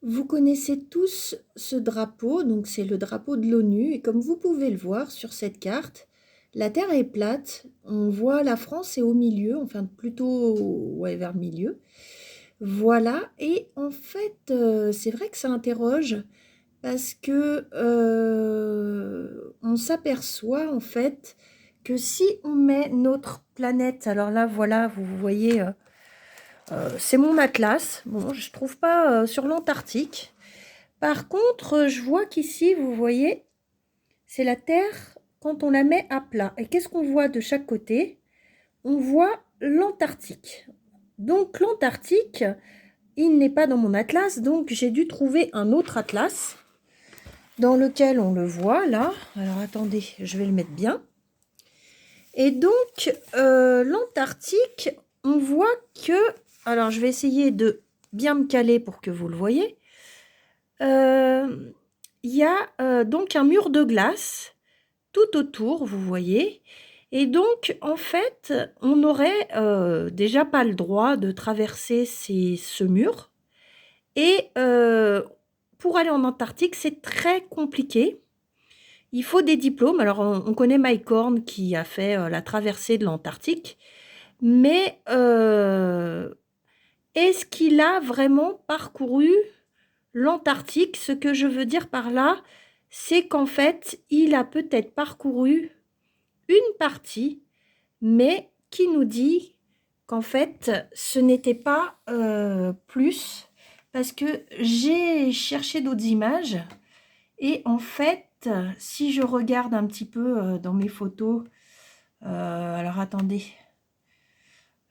Vous connaissez tous ce drapeau, donc c'est le drapeau de l'ONU, et comme vous pouvez le voir sur cette carte, la Terre est plate, on voit la France est au milieu, enfin plutôt ouais, vers le milieu. Voilà, et en fait, c'est vrai que ça interroge parce que on s'aperçoit en fait que si on met notre planète, alors là voilà, vous voyez, c'est mon atlas, bon, je ne trouve pas sur l'Antarctique. Par contre, je vois qu'ici, vous voyez, c'est la Terre quand on la met à plat. Et qu'est-ce qu'on voit de chaque côté? On voit l'Antarctique. Donc l'Antarctique, il n'est pas dans mon atlas, donc j'ai dû trouver un autre atlas dans lequel on le voit là. Alors attendez, je vais le mettre bien. Et donc l'Antarctique, on voit que... Alors je vais essayer de bien me caler pour que vous le voyez. Il y a donc un mur de glace tout autour, vous voyez. Et donc, en fait, on n'aurait déjà pas le droit de traverser ce mur. Et pour aller en Antarctique, c'est très compliqué. Il faut des diplômes. Alors, on connaît Mike Horn qui a fait la traversée de l'Antarctique. Mais est-ce qu'il a vraiment parcouru l'Antarctique? Ce que je veux dire par là, c'est qu'en fait, il a peut-être parcouru une partie, mais qui nous dit qu'en fait, ce n'était pas plus, parce que j'ai cherché d'autres images, et en fait, si je regarde un petit peu dans mes photos, alors attendez,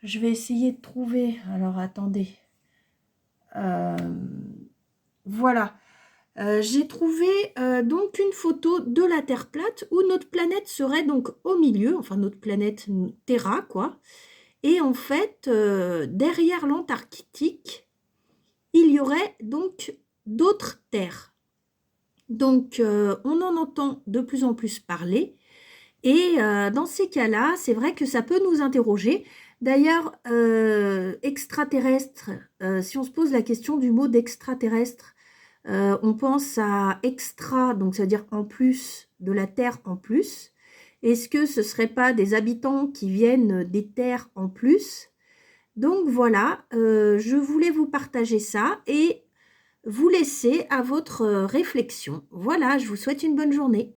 je vais essayer de trouver, alors attendez, euh, voilà. J'ai trouvé donc une photo de la Terre plate où notre planète serait donc au milieu, enfin notre planète Terra, quoi. Et en fait, derrière l'Antarctique, il y aurait donc d'autres terres. Donc, on en entend de plus en plus parler. Et dans ces cas-là, c'est vrai que ça peut nous interroger. D'ailleurs, extraterrestre, si on se pose la question du mot d'extraterrestre, on pense à extra, donc ça veut dire en plus, de la Terre en plus. Est-ce que ce ne serait pas des habitants qui viennent des terres en plus? Donc voilà, je voulais vous partager ça et vous laisser à votre réflexion. Voilà, je vous souhaite une bonne journée.